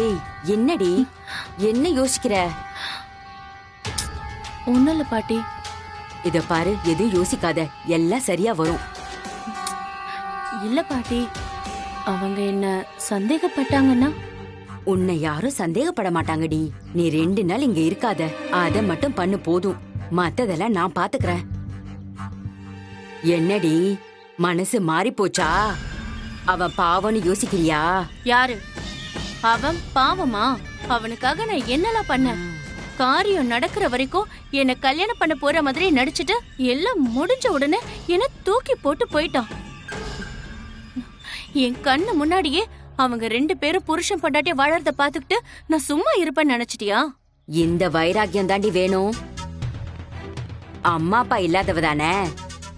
ஏய், என்னடி என்ன யோசிக்கிற? ஒண்ணும் இல்ல பாட்டி. இத பாரு, எதுவும் யோசிக்காத, எல்லாம் சரியா வரும். இல்ல பாட்டி, அவங்க என்ன சந்தேகப்பட்டாங்கன்னா? உன்னை யாரும் சந்தேகப்பட மாட்டாங்கடி. நீ 2 நாள் இங்க இருக்காத, அத மட்டும் பண்ணு போதும். மத்ததெல்லாம் நான் பாத்துக்கிறேன். என்னடி மனசு மாறி போச்சா? அவன் பாவம்னு யோசிக்கிறியா? யாரு அவன்? பாவமா? அவனுக்காக நான் என்னலாம் பண்ண? காரியம் நடக்கிற வரைக்கும் என்ன கல்யாணம் பண்ண போற மாதிரி நடிச்சிட்டு எல்லாம் முடிஞ்ச உடனே என்ன தூக்கி போட்டு போயிட்டான். என் கண்ணு முன்னாடியே அவங்க 2 பேரும் புருஷன் பொண்டாட்டி வாழறத பாத்துக்கிட்டு நான் சும்மா இருப்பேன்னு நினைச்சிட்டியா? இந்த வைராக்கியம் தாண்டி வேணும். அம்மா அப்பா இல்லாதவ தானே,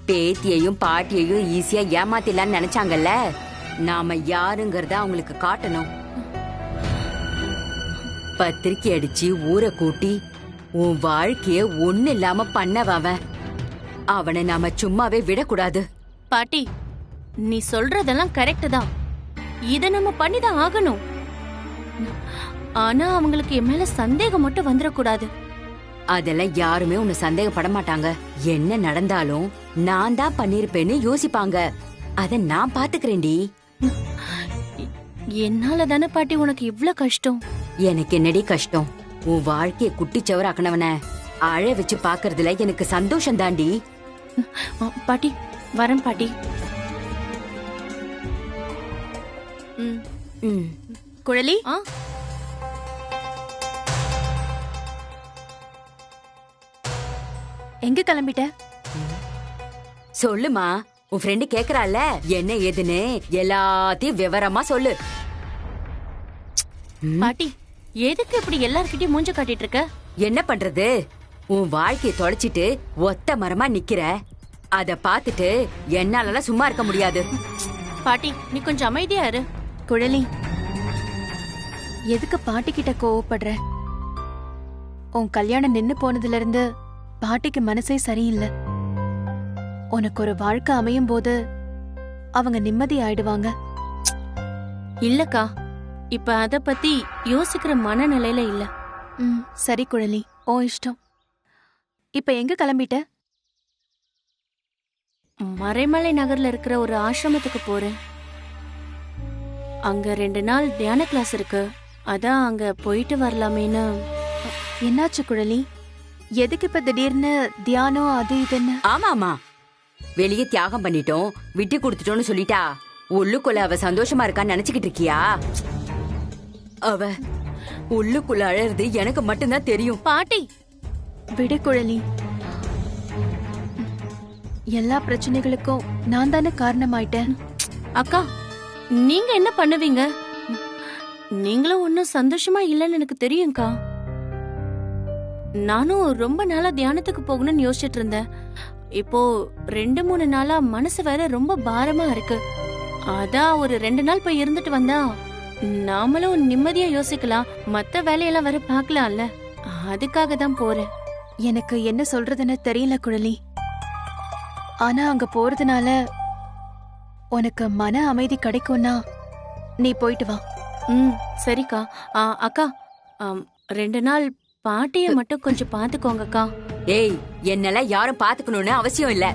பேத்தியையும் பாட்டியையும் ஈஸியா ஏமாத்திடலான்னு நினைச்சாங்கல்ல. நாம யாருங்கறத அவங்களுக்கு காட்டணும். பத்திரிக்கை அடிச்சு ஊரை கூட்டி உன் வாழ்க்கைய ஒண்ணு இல்லாம பண்ணவன். அவனை நாம சும்மாவே விடக்கூடாது. பாட்டி, நீ சொல்றதெல்லாம் கரெக்ட் தான். இத நம்ம பண்ணிதான் ஆகணும். ஆனா அவங்களுக்கு என் மேல சந்தேகம் மட்டும் வந்துடக்கூடாது. அதெல்லாம் யாருமே உன்னை சந்தேகப்பட மாட்டாங்க. என்ன நடந்தாலும் நான் தான் பண்ணிருப்பேன்னு யோசிப்பாங்க. அத நான் பாத்துக்கிறேன்டி. என்னால தானே பாட்டி உனக்கு இவ்ளோ கஷ்டம். எனக்கு என்னடி கஷ்டம்? உன் வாழ்க்கைய குட்டிச்சவராக்கணவன அழ வச்சு பாக்குறதுல எனக்கு சந்தோஷம் தாண்டி. பாட்டி, வரேன் பாட்டி. குழலி, எங்க கிளம்பிட்ட? சொல்லுமா, உன் ஃப்ரெண்டு கேக்குறால என்ன ஏதுன்னு எல்லாத்தையும் விவரமா சொல்லு. பாட்டி, எதுக்கு இப்படி எல்லார்கிட்டயும் மூஞ்ச காட்டிட்டு இருக்க? என்ன பண்றது, உன் வாழ்க்கைய தொலைச்சிட்டு ஒத்த மரமா நிக்கிற. அத பாத்துட்டு என்னால சும்மா இருக்க முடியாது. பாட்டி, நீ கொஞ்சம் அமைதியா இரு. குழலி, எதுக்கு பாட்டி கிட்ட கோவப்படுற? உன் கல்யாணம் நின்னு போனதுல இருந்து பாட்டிக்கு மனசே சரியில்லை. உனக்கு ஒரு வாழ்க்கை அமையும் போது அவங்க நிம்மதி ஆயிடுவாங்க. இல்லக்கா, இப்ப அத பத்தி யோசிக்கிற மனநிலையில இல்ல. சரி குழலி, ஓ இஷ்டம். இப்ப எங்க கிளம்பிட்ட? மறைமலை நகர்ல இருக்கிற ஒரு ஆசிரமத்துக்கு போறேன். அங்க 2 நாள் தியான கிளாஸ் இருக்கு. அதான் அங்க போயிட்டு வரலாமேன்னு. என்னாச்சு குழலி? எதுக்கு இப்ப திடீர்னு தியானம் அது இதுன்னு? ஆமா, வெளியே தியாகம் பண்ணிட்டோம், விட்டு கொடுத்துட்டோம்னு சொல்லிட்டா உள்ளுக்குள்ள அவ சந்தோஷமா இருக்கான்னு நினைச்சுக்கிட்டு இருக்கியா? அவ உள்ளுக்குள்ள அழறது எனக்கு மட்டும்தான் தெரியும். பாட்டி, விடு குழலி. எல்லா பிரச்சனைகளுக்கும் நான் தானே காரணமாயிட்டேன். அக்கா, நீங்க என்ன பண்ணுவீங்க? நீங்களும் ஒன்னும் சந்தோஷமா இல்லன்னு எனக்கு தெரியும்க்கா. நானும் ரொம்ப நாளா தியானத்துக்கு போகணும்னு யோசிச்சுட்டு இருந்தேன். இப்போ 2-3 நாளா மனசு வேற ரொம்ப பாரமா இருக்கு. அதான் ஒரு 2 நாள் போய் இருந்துட்டு வந்தா நாமளும் நிம்மதியா யோசிக்கலாம், மத்த வேலையெல்லாம் வர பாக்கலாம்ல. அதுக்காக தான் போறேன். எனக்கு என்ன சொல்றதுன்னு தெரியல குழலி. ஆனா அங்க போறதுனால உனக்கு மன அமைதி கிடைக்கும்னா நீ போயிட்டு வா. சரிக்கா. அக்கா, 2 நாள் பாட்டிய மட்டும் கொஞ்சம் பாத்துக்கோங்கக்கா. ஏய், என்னெல்லாம் யாரும் பாத்துக்கணும்னு அவசியம் இல்ல.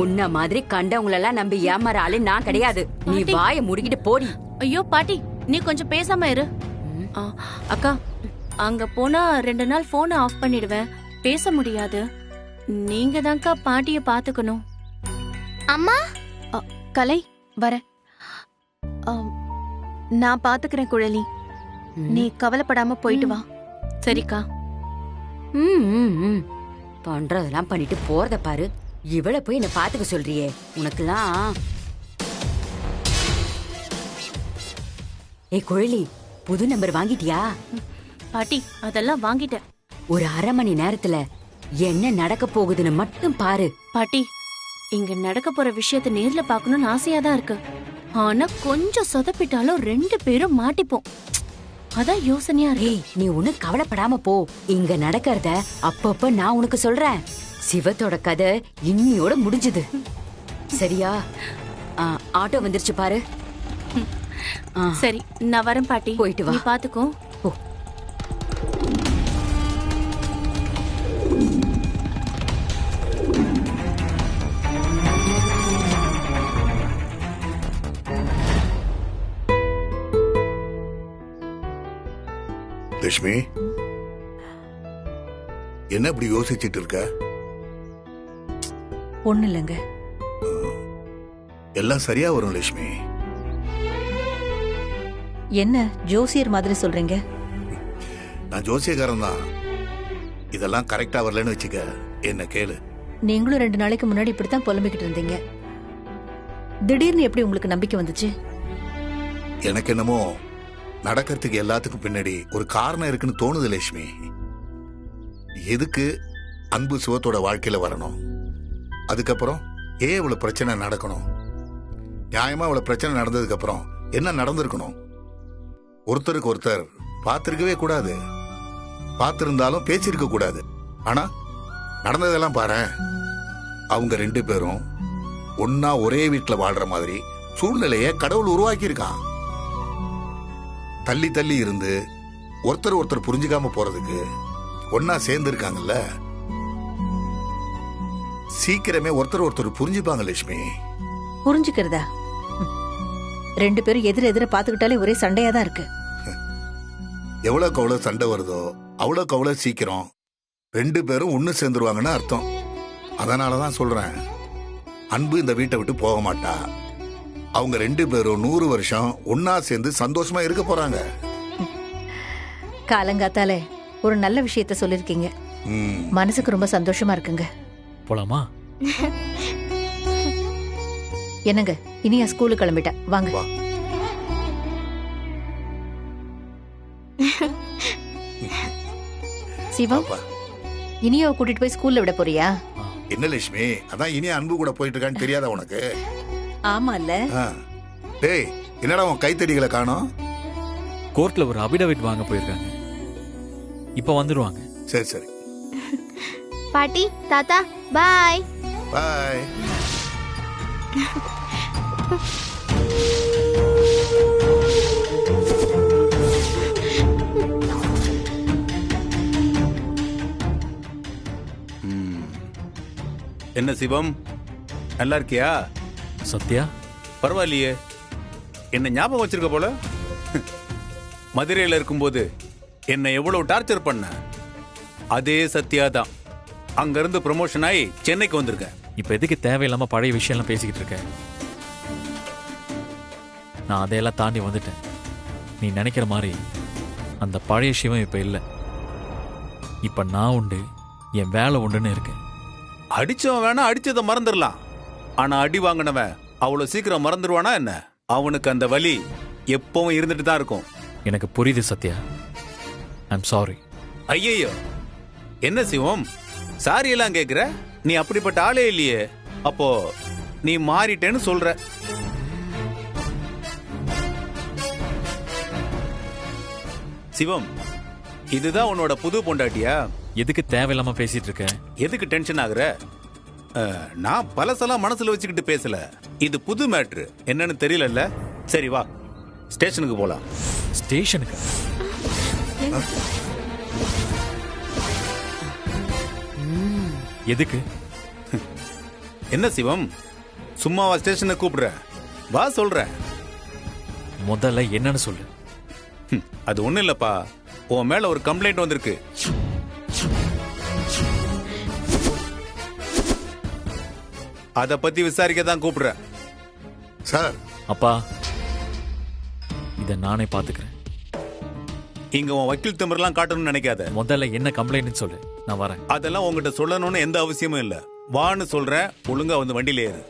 உன்ன மாதிரி கண்டவங்களெல்லாம் நம்பி ஏமாற ஆளு நான் கிடையாது. நீ வாய முடிக்கிட்டு போடி. ஐயோ பாட்டி, நீ கொஞ்சம் பேசாம இரு. அக்கா, அங்க போனா 2 நாள் போனை ஆஃப் பண்ணிடுவேன், பேச முடியாது. நீங்க தான்க்கா பாட்டிய பாத்துக்கணும். அம்மா, கலை, வரேன். நான் பாத்துக்கிறேன் குழலி, நீ கவலைப்படாம போயிட்டு வா. சரிக்கா. பண்றதெல்லாம் பண்ணிட்டு போறத பாரு. இவளை போய் என்ன பாத்துக்க சொல்றியே, உனக்குலாம். ஏய் குழலி, புது நம்பர் வாங்கிட்டியா? பாட்டி, அதெல்லாம் வாங்கிட்டேன். ஒரு அரை மணி நேரத்துல என்ன நடக்க போகுதுன்னு மட்டும் பாரு. பாட்டி, இங்க நடக்க போற விஷயத்தை நேர்ல பாக்கணும்னு ஆசையா தான் இருக்கு. ஆனா கொஞ்சம் சொதப்பிட்டாலும் 2 பேரும் மாட்டிப்போம். அதான் யோசனையா இருக்கு. நீ ஒண்ணு கவலைப்படாம போ. இங்க நடக்கிறத அப்பப்ப நான் உனக்கு சொல்றேன். சிவத்தோட கதை இன்னியோட முடிஞ்சது. சரியா? ஆட்டோ வந்துருச்சு பாரு. சரி நான் வரேன் பாட்டி. போயிட்டு வா. நீ பாத்துக்கோ. போ. லட்சுமி, என்ன இப்படி யோசிச்சுட்டு இருக்க? ஒண்ணு இல்லைங்க. எல்லாம் சரியா வரும் லட்சுமி. என்ன ஜோசியர் மாதிரி சொல்றீங்க? நான் ஜோசியக்காரன் தான். இதெல்லாம் கரெக்டா வரலன்னு வச்சுக்க, என்ன கேளு. நீங்களும் 2 நாளைக்கு முன்னாடி இப்படித்தான் புலம்பிக்கிட்டு இருந்தீங்க. திடீர்னு எப்படி உங்களுக்கு நம்பிக்கை வந்துச்சு? எனக்கு என்னமோ நடக்கிறதுக்கு எல்லாத்துக்கும் பின்னாடி ஒரு காரணம் இருக்குன்னு தோணுது லட்சுமி. எதுக்கு அன்பு சிவத்தோட வாழ்க்கையில வரணும்? அதுக்கப்புறம் ஏன் இவ்வளவு பிரச்சனை நடக்கணும்? நியாயமா இவ்வளவு பிரச்சனை நடந்ததுக்கு அப்புறம் என்ன நடந்திருக்கணும்? ஒருத்தருக்கு ஒருத்தர் பார்த்திருக்கவே கூடாது, பார்த்திருந்தாலும் பேசியிருக்க கூடாது. ஆனா நடந்ததெல்லாம் பாரு. அவங்க 2 பேரும் ஒன்னா ஒரே வீட்டுல வாழ்ற மாதிரி சூழ்நிலைய கடவுள் உருவாக்கி இருக்கான். தள்ளி தள்ளி இருந்து ஒருத்தர் ஒருத்தர் புரிஞ்சுக்காம போறதுக்கு ஒன்னா சேர்ந்து இருக்காங்கல்ல. சீக்கிரமே ஒருத்தர் ஒருத்தர் புரிஞ்சுப்பாங்க லட்சுமி. புரிஞ்சுக்கிறதா? 2 பேரும் எதிர பாத்துக்கிட்டாலே ஒரே சண்டையா தான் இருக்கு. எவ்வளவுக்கு அவ்வளவு சண்டை வருதோ அவ்வளவுக்கு அவ்வளவு சீக்கிரம் 2 பேரும் ஒண்ணு சேர்ந்துருவாங்கன்னு அர்த்தம். அதனாலதான் சொல்றேன், அன்பு இந்த வீட்டை விட்டு போக மாட்டா. அவங்க 2 பேரும் 100 வருஷம் ஒன்னா சேர்ந்து சந்தோஷமா இருக்க போறாங்க. காலங்காத்தாலே ஒரு நல்ல விஷயத்த சொல்லிருக்கீங்க. மனசுக்கு ரொம்ப சந்தோஷமா இருக்குங்க. போலாமா? என்னங்க, இனியா ஸ்கூலுக்கு கிளம்பிட்டா, வாங்க. வா. சிவா, பாப்பா. இனியாவை கூட்டிட்டு போய் ஸ்கூல்ல விட போறியா? என்ன லட்சுமி, அதான் இனி அன்பு கூட போயிட்டு இருக்கான்னு தெரியாதா உனக்கு? ஆமால்ல. டேய், என்னடா உன் கைத்தடிகளை காணோம்? கோர்ட்ல ஒரு அபிடவிட் வாங்க போயிருக்காங்க. இப்ப வந்துருவாங்க. சரி சரி. பாட்டி, தாத்தா, பாய். பாய். என்ன சிவம், நல்லா இருக்கியா? சத்யா, பரவாயில்லையே, என்ன ஞாபகம் வச்சிருக்க போல. மதுரையில் இருக்கும்போது என்ன எவ்வளவு டார்ச்சர் பண்ண, அதே சத்யா தான். அங்க இருந்து ப்ரமோஷன் ஆகி சென்னைக்கு வந்திருக்க. இப்ப எதுக்கு தேவையில்லாம பழைய விஷயம்லாம் பேசிக்கிட்டு இருக்க? நான் அதையெல்லாம் தாண்டி வந்துட்டேன். நீ நினைக்கிற மாதிரி அந்த பழைய சிவம் இப்ப இல்ல. இப்ப நான் உண்டு, என் வேலை உண்டுன்னு இருக்கேன். அடிச்சவன் வேணா அடிச்சதை மறந்துடலாம், ஆனா அடி வாங்கினவன் அவ்வளவு சீக்கிரம் மறந்துடுவானா என்ன? அவனுக்கு அந்த வலி எப்பவும் இருந்துட்டு தான் இருக்கும். எனக்கு புரியுது சத்யா, ஐம் சாரி. ஐயோ, என்ன சிவம் சாரி எல்லாம் கேக்குற? நீ அப்படிப்பட்ட ஆளே இல்லையே. அப்போ நீ மாறிட்டேன்னு சொல்ற. சிவம், இதுதான் உன்னோட புது பொண்டாட்டியா? எதுக்கு தேவையில்லாம பேசிட்டு இருக்க? எதுக்கு டென்ஷன் ஆகுற? நான் பலசெல்லாம் மனசுல வச்சுக்கிட்டு பேசல. இது புது மேட்ரு, என்னன்னு தெரியல. சரி வா, ஸ்டேஷனுக்கு போலாம். ஸ்டேஷனுக்கு? எதுக்கு? என்ன சிவம், சும்மாவா ஸ்டேஷனை கூப்பிடுற? வா சொல்ற. முதல்ல என்னன்னு சொல்லு. அது ஒண்ணு இல்லப்பா, உன் மேல ஒரு கம்ப்ளைண்ட் வந்திருக்கு. அத பத்தி விசாரிக்க தான் கூப்பிடுறேன். சார். அப்பா, இத நானே பாத்துக்கிறேன். இங்க உன் வக்கீல் திமிரெல்லாம் காட்டணும்னு நினைக்காத. முதல்ல என்ன கம்ப்ளைண்ட் சொல்லு, நான் வரேன். அதெல்லாம் உங்ககிட்ட சொல்லணும்னு எந்த அவசியமும் இல்ல. வான்னு சொல்றேன், ஒழுங்கா வந்து வண்டியில ஏறு.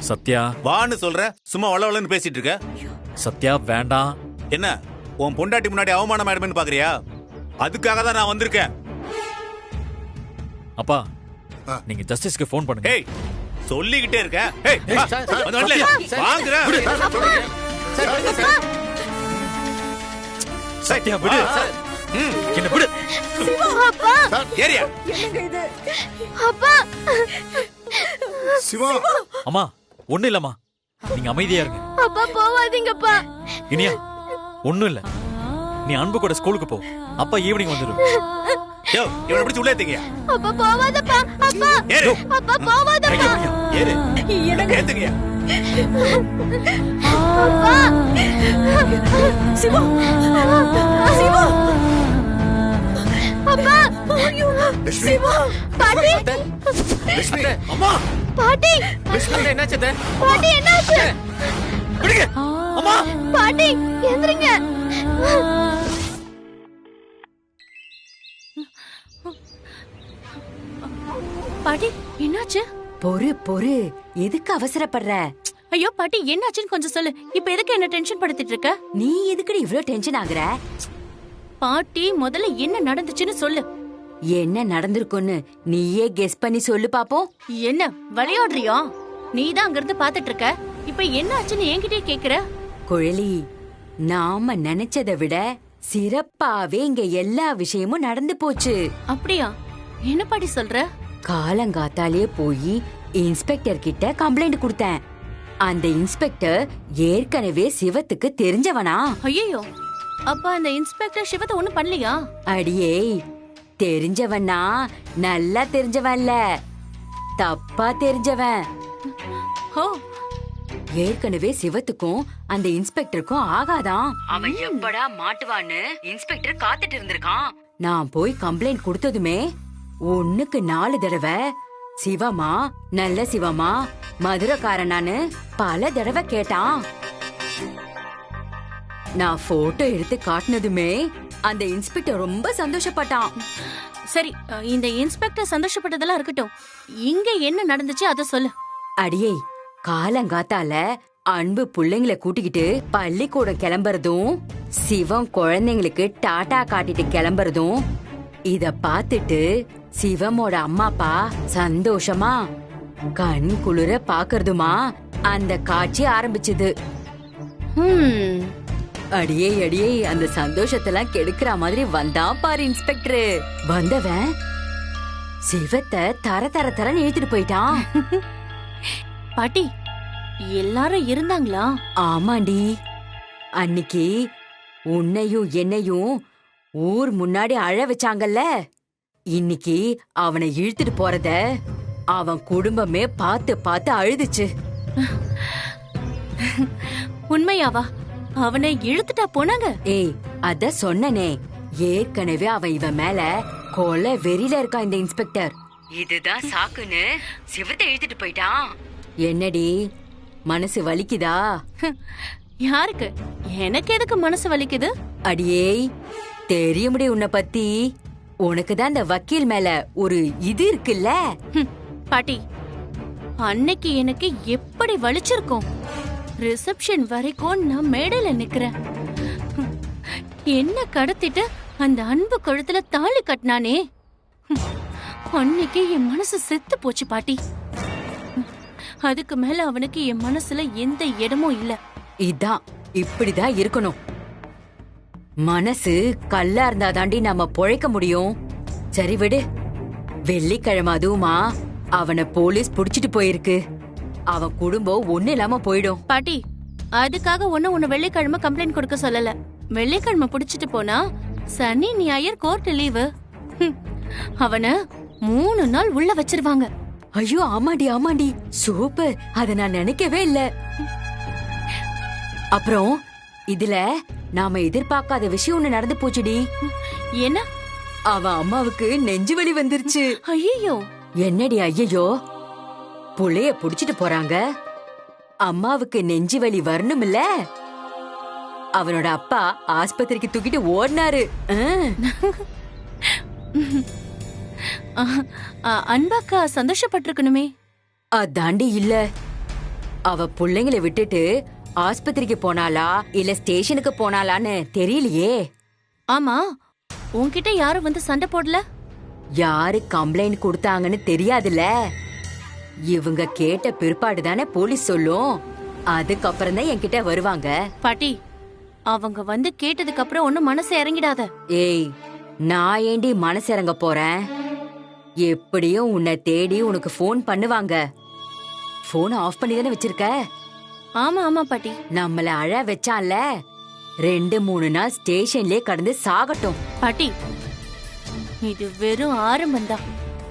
சத்யா, வான்னு சொல்றேன், சும்மா வளவளன்னு பேசிட்டு இருக்க. சத்யா வேண்டாம். என்ன, உன் பொண்டாட்டி முன்னாடி அவமானம் ஆயிடுமேன்னு பாக்குறியா? அதுக்காக தான் நான் வந்திருக்கேன். அப்பா, நீங்க ஜஸ்டிஸ்க்கு ஃபோன் பண்ணுங்க. ஏய், சொல்லிக்கிட்டே இருக்கேன். ஏய், வந்து வரல. வாங்குற. சத்யா விடு. என்ன விடு. ஏரியா. அப்பா, சிவா. அம்மா, ஒண்ணு இல்லம்மா, நீங்க அமைதியா இருங்க. அப்பா போவாதீங்கப்பா. இனியா ஒண்ணும் இல்ல, நீ அன்பு கூட ஸ்கூலுக்கு போ, அப்பா ஈவினிங் வந்துடும். யோ இவனை பிடிச்சு உள்ளே ஏத்துங்க. அப்பா போவாதப்பா. அப்பா ஏறு. அப்பா போவாதப்பா. ஏறு. ஏத்துங்க. அப்பா சிவா சிவா அப்பா லட்சுமி பாட்டி லட்சுமி அம்மா பாட்டி என்னாச்சு? பாட்டி என்னாச்சு? பிடிங்க அம்மா. பாட்டி எந்திரிங்க. பாட்டி என்னாச்சு? பொறு பொறு, எதுக்கு அவசரப்படுற? ஐயோ பாட்டி என்னாச்சுன்னு கொஞ்சம் சொல்லு. இப்ப எதுக்கு என்ன டென்ஷன் படுத்திட்டு இருக்க? நீ எதுக்குடி இவ்ளோ டென்ஷன் ஆகுற? பாட்டி முதல்ல என்ன நடந்துச்சுன்னு சொல்லு. என்ன நடந்திருக்குன்னு நீயே கெஸ் பண்ணி சொல்லு பாப்போம். என்ன விளையாடுறியா? நீதான் அங்க இருந்து பாத்துட்டு இருக்க. இப்ப என்ன ஆச்சுன்னு என்கிட்டயே கேக்குற? குழலி, நாம நினைச்சதை விட சிறப்பாவே இங்க எல்லா விஷயமும் நடந்து போச்சு. அப்படியா? என்ன பாட்டி சொல்ற? காலங்காத்தாலே போய் இன்ஸ்பெக்டர் கிட்ட கம்ப்ளைண்ட் கொடுத்தேன். அந்த இன்ஸ்பெக்டர் ஏற்கனவே சிவத்துக்கு தெரிஞ்சவனா? ஐயோ, அப்ப அந்த இன்ஸ்பெக்டர் சிவத்தை ஒண்ணும் பண்ணலையா? அடியே, தெரிஞ்சவனா நல்லா தெரிஞ்சவன்ல, தப்பா தெரிஞ்சவன். ஓ, ஏற்கனவே சிவத்துக்கும் அந்த இன்ஸ்பெக்டருக்கும் ஆகாதான். அவன் எப்படா மாட்டுவான்னு இன்ஸ்பெக்டர் காத்துட்டு இருந்திருக்கான். நான் போய் கம்ப்ளைண்ட் கொடுத்ததுமே 1க்கு 4 தடவை சிவமா, நல்ல சிவமா, மதுரக்காரனான்னு பல தடவை கேட்டான். நான் போட்டோ எடுத்து காட்டினதுமே அந்த இன்ஸ்பெக்டர் ரொம்ப சந்தோஷப்பட்டான். சரி, இந்த இன்ஸ்பெக்டர் சந்தோஷப்பட்டதெல்லாம் இருக்கட்டும். இங்க என்ன நடந்துச்சு அத சொல்லு. அடியே, காலங்காத்தால அன்பு புள்ளைங்களை கூட்டிக்கிட்டு பள்ளிக்கூடம் கிளம்புறதும், சிவம் குழந்தைங்களுக்கு டாடா காட்டிட்டு கிளம்புறதும் இத பாத்துட்டு சிவமோட அம்மா அப்பா சந்தோஷமா கண் குளிர பாக்குறதுமா அந்த காட்சி ஆரம்பிச்சது. அடியே அடியே, அந்த சந்தோஷத்தெல்லாம் கெடுக்கிற மாதிரி வந்தான் பாரு இன்ஸ்பெக்டர். வந்தவன் சிவத்தை தர தர தரன்னு இழுத்துட்டு போயிட்டான். பாட்டி எல்லாரும் இருந்தாங்களா? ஆமாண்டி, அன்னிக்கு உன்னையும் என்னையும் ஊர் முன்னாடி அழ வச்சாங்கல்ல, இன்னைக்கு அவனை இழுத்துட்டு போறத அவன் குடும்பமே பார்த்து பார்த்து அழுதுச்சு. உண்மையாவா? அவனை இழுத்துட்டா போனாங்க? ஏய், அத சொன்னனே, ஏற்கனவே அவன் இவன் மேல கொலை வெறியில இருக்கான் இந்த இன்ஸ்பெக்டர். இதுதான் சாக்குன்னு சிவத்தை இழுத்துட்டு போயிட்டான். என்னடி, மனசு வலிக்குதா? யாருக்கு? எனக்கு எதுக்கு மனசு வலிக்குது? அடியே, தெரியும்படி உன்னை பத்தி. உனக்குதான் இந்த வக்கீல் மேல ஒரு இது இருக்குல்ல. பாட்டி, அன்னைக்கு எனக்கு எப்படி வலிச்சிருக்கும். ரிசப்ஷன் வரைக்கும் நான் மேடையில நிக்கிறேன். என்ன கடத்திட்டு அந்த அன்பு கழுத்துல தாலி கட்டினானே, அன்னைக்கு என் மனசு செத்து போச்சு பாட்டி. அதுக்கு மேல அவனுக்கு என் மனசுல எந்த இடமும் இல்ல. இதான், இப்படிதான் இருக்கணும். மனசு கல்லா இருந்தா தாண்டி நம்ம பொழைக்க முடியும். சரி விடு, வெள்ளிக்கிழமை அதுவுமா அவனை போலீஸ் புடிச்சிட்டு போயிருக்கு. அவன் குடும்பம் ஒண்ணு இல்லாம போயிடும். பாட்டி, அதுக்காக உன்ன வெள்ளிக்கிழமை கம்ப்ளைண்ட் கொடுக்க சொல்லல. வெள்ளிக்கிழமை புடிச்சிட்டு போனா சனி ஞாயிறு கோர்ட் லீவு. அவன 3 நாள் உள்ள வச்சிருவாங்க. ஐயோ, ஆமாண்டி ஆமாண்டி, சூப்பர். அத நான் நினைக்கவே இல்ல. அப்புறம் இதுல நாம எதிர்பார்க்காத விஷயம் ஒண்ணு நடந்து போச்சுடி. என்ன? அவன் அம்மாவுக்கு நெஞ்சு வலி வந்துருச்சு. ஐயோ! என்னடி ஐயோ, புள்ளைய புடிச்சிட்டு போறாங்க, அம்மாவுக்கு நெஞ்சு வலி வரணும்ல. அவனோட அப்பா ஆஸ்பத்திரிக்கு தூக்கிட்டு ஓடினாரு. அன்பாக்கா சந்தோஷப்பட்டிருக்கணுமே. அதாண்டி இல்ல, அவ புள்ளைங்களை விட்டுட்டு ஆஸ்பத்திரிக்கு போனாலா இல்ல ஸ்டேஷனுக்கு போனாலான்னு தெரியலையே. ஆமா, உன்கிட்ட யாரும் வந்து சண்டை போடல? யாரு கம்ப்ளைண்ட் கொடுத்தாங்கன்னு தெரியாதுல. இவங்க கேட்ட பிற்பாடு தானே போலீஸ் சொல்லும். அதுக்கப்புறம் தான் என்கிட்ட வருவாங்க. பாட்டி, அவங்க வந்து கேட்டதுக்கு அப்புறம் ஒன்னும் மனசு இறங்கிடாத. ஏய், நான் ஏண்டி மனசு இறங்க போறேன்? எப்படியும் உன்னை தேடி உனக்கு போன் பண்ணுவாங்க. போன் ஆஃப் பண்ணி தானே வச்சிருக்க. ஆமா ஆமா பாட்டி. நம்மள அழ வச்சான்ல, 2-3 நாள் ஸ்டேஷன்லயே கடந்து சாகட்டும். பாட்டி, இது வெறும் ஆரம்பம்தான்.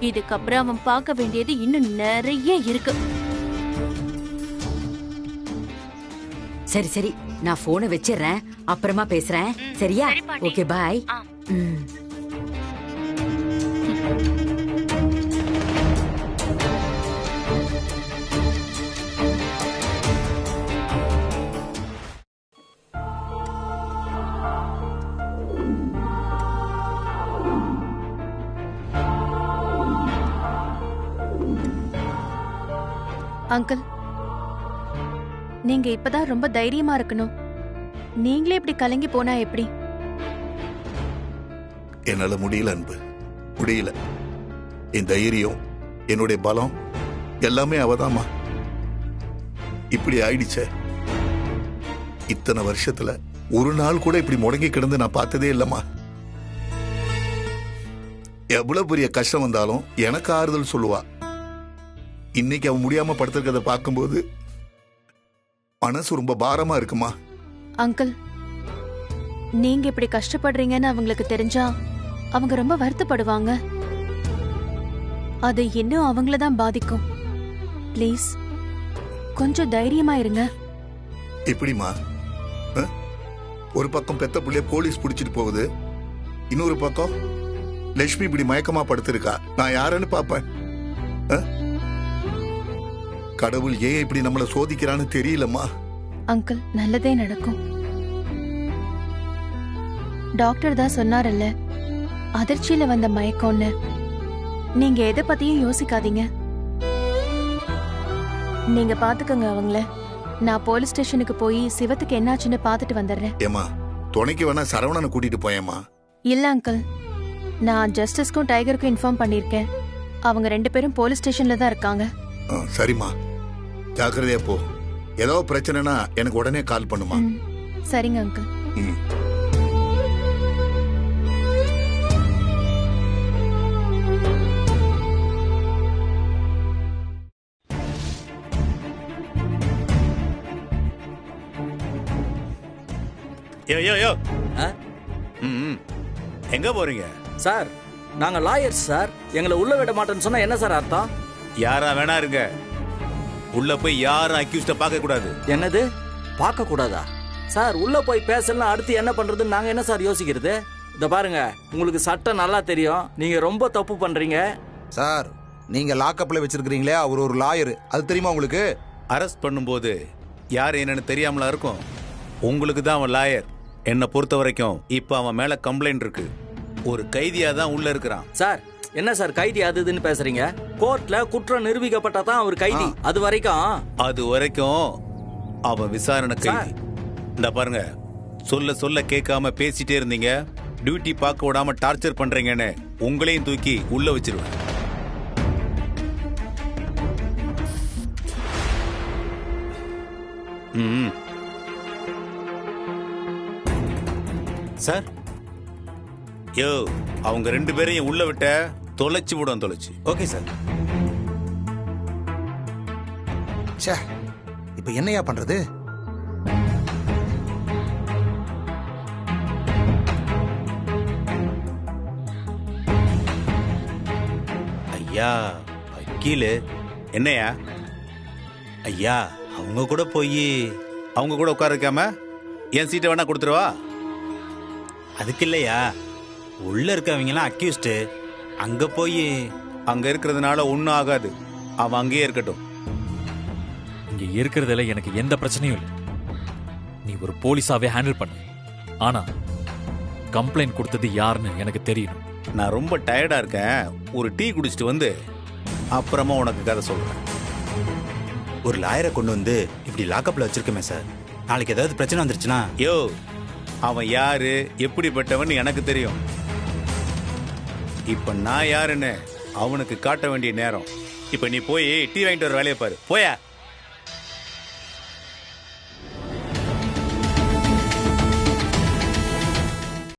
இதுக்கப்புறம் அவன் பார்க்க வேண்டியது இன்னும் நிறைய இருக்கு. சரி சரி, நான் போனை வச்சிடுறேன், அப்புறமா பேசுறேன். சரியா? ஓகே, பாய். அங்கிள், நீங்க இப்பதான் ரொம்ப தைரியமா இருக்கணும். நீங்களே இப்படி கலங்கி போனா எப்படி? என்னால முடியல அன்பு, முடியல. என் தைரியம், என்னுடைய பலம் எல்லாமே அவதாம்மா. இப்படி ஆயிடுச்சே. இத்தனை வருஷத்துல ஒரு நாள் கூட இப்படி முடங்கி கிடந்து நான் பார்த்ததே இல்லம்மா. எவ்வளவு பெரிய கஷ்டம் வந்தாலும் எனக்கு ஆறுதல் சொல்லுவா. இன்னைக்கு அவன் முடியாம படுத்திருக்கத பார்க்கும்போது மனசு ரொம்ப பாரமா இருக்குமா. அங்கிள், நீங்க இப்படி கஷ்டப்படுறீங்கன்னு அவங்களுக்கு தெரிஞ்சா அவங்க ரொம்ப வருத்தப்படுவாங்க. அது இன்னும் அவங்கள தான் பாதிக்கும். ப்ளீஸ் கொஞ்சம் தைரியமா இருங்க. எப்படிமா? ஒரு பக்கம் பெத்த புள்ளைய போலீஸ் பிடிச்சிட்டு போகுது, இன்னொரு பக்கம் லட்சுமி இப்படி மயக்கமா படுத்திருக்கா. நான் யாருன்னு பாப்பேன்? கடவுள் ஏன் இப்படி நம்மள சோதிக்கிறான்னு தெரியலம்மா. அங்கிள், நல்லதே நடக்கும். டாக்டர் தான் சொன்னாரல்ல, அதிர்ச்சியில வந்த மயக்கம்னு. நீங்க எதை பத்தியும் யோசிக்காதீங்க. நீங்க பாத்துக்கங்க அவங்கள. நான் போலீஸ் ஸ்டேஷனுக்கு போய் சிவத்துக்கு என்னாச்சுன்னு பாத்துட்டு வந்துடுறேன். ஏமா, துணைக்கு வேணா சரவணனை கூட்டிட்டு போயேமா. இல்ல அங்கிள், நான் ஜஸ்டிஸ்க்கும் டைகருக்கும் இன்ஃபார்ம் பண்ணிருக்கேன். அவங்க 2 பேரும் போலீஸ் ஸ்டேஷன்ல தான் இருக்காங்க. சரிம்மா, ஜாக்கிரதையா போ. ஏதோ பிரச்சனைனா எனக்கு உடனே கால் பண்ணுமா. சரிங்க அங்கிள். யோ யோ யோ, எங்க போறீங்க? சார், நாங்க லாயர்ஸ் சார். எங்களை உள்ள விட மாட்டேன்னு சொன்னா என்ன சார் அர்த்தம்? யாரா வேணா இருங்க, உள்ள போய் யாரும் அக்யூஸ்ட பார்க்க கூடாது. என்னது, பார்க்க கூடாதா? சார், உள்ள போய் பேசலாம், அடுத்து என்ன பண்றதுன்னு நாங்க என்ன சார் யோசிக்கிறது? இத பாருங்க, உங்களுக்கு சட்டம் நல்லா தெரியும். நீங்க ரொம்ப தப்பு பண்றீங்க சார். நீங்க லாக்அப்ல வச்சிருக்கீங்களே, அவர் ஒரு லாயர், அது தெரியுமா உங்களுக்கு? அரெஸ்ட் பண்ணும்போது யார் என்னன்னு தெரியாமலா இருக்கும்? உங்களுக்கு தான் அவன் லாயர். என்னை பொறுத்த வரைக்கும் இப்ப அவன் மேல கம்ப்ளைண்ட் இருக்கு. ஒரு கைதியா தான் உள்ள இருக்கிறான். சார், என்ன சார் கைதி அதுன்னு பேசுறீங்க? கோர்ட்ல குற்றம் நிரூபிக்கப்பட்டா தான் அவர் கைதி. அது வரைக்கும் அவன் விசாரணை கைதி. இந்த பாருங்க, சொல்ல சொல்ல கேட்காம பேசிட்டே இருந்தீங்க, டியூட்டி பார்க்க விடாம டார்ச்சர் பண்றீங்கன்னு உங்களையும் தூக்கி உள்ள வச்சிருவேன். சார், யோ, அவங்க 2 பேரையும் உள்ள விட்ட தொலைச்சு விடும், தொலைச்சு. Okay sir. ச்சே, இப்போ என்னையா பண்றது? ஐயா வக்கீலு, என்னையா ஐயா, அவங்க கூட போய் அவங்க கூட உட்கார வைக்காம என் சீட்டை வேணா கொடுத்துருவா? அதுக்கு இல்லையா, உள்ள இருக்கவங்கலாம் அக்யூஸ்டு, அங்க போய் அங்க இருக்கிறதுனால ஒன்னும் ஆகாது. அவன் அங்கேயே இருக்கட்டும். இங்க இருக்கிறதுல எனக்கு எந்த பிரச்சனையும் இல்லை. நீ ஒரு போலீஸாவே ஹேண்டில் பண்ணு. ஆனா கம்ப்ளைண்ட் கொடுத்தது யாருன்னு எனக்கு தெரியணும். நான் ரொம்ப டயர்டா இருக்கேன், ஒரு டீ குடிச்சிட்டு வந்து அப்புறமா உனக்கு கதை சொல்றேன். ஒரு லாயரை கொண்டு வந்து இப்படி லாக்அப்ல வச்சிருக்கமே சார், நாளைக்கு ஏதாவது பிரச்சனை வந்துருச்சுன்னா? யோ, அவன் யாரு எப்படிப்பட்டவன் எனக்கு தெரியும். இப்ப நான் யாருன்னு அவனுக்கு காட்ட வேண்டிய நேரம். இப்ப நீ போய் டீ வாங்கிட்டு வர வேலையை பாரு. போயா.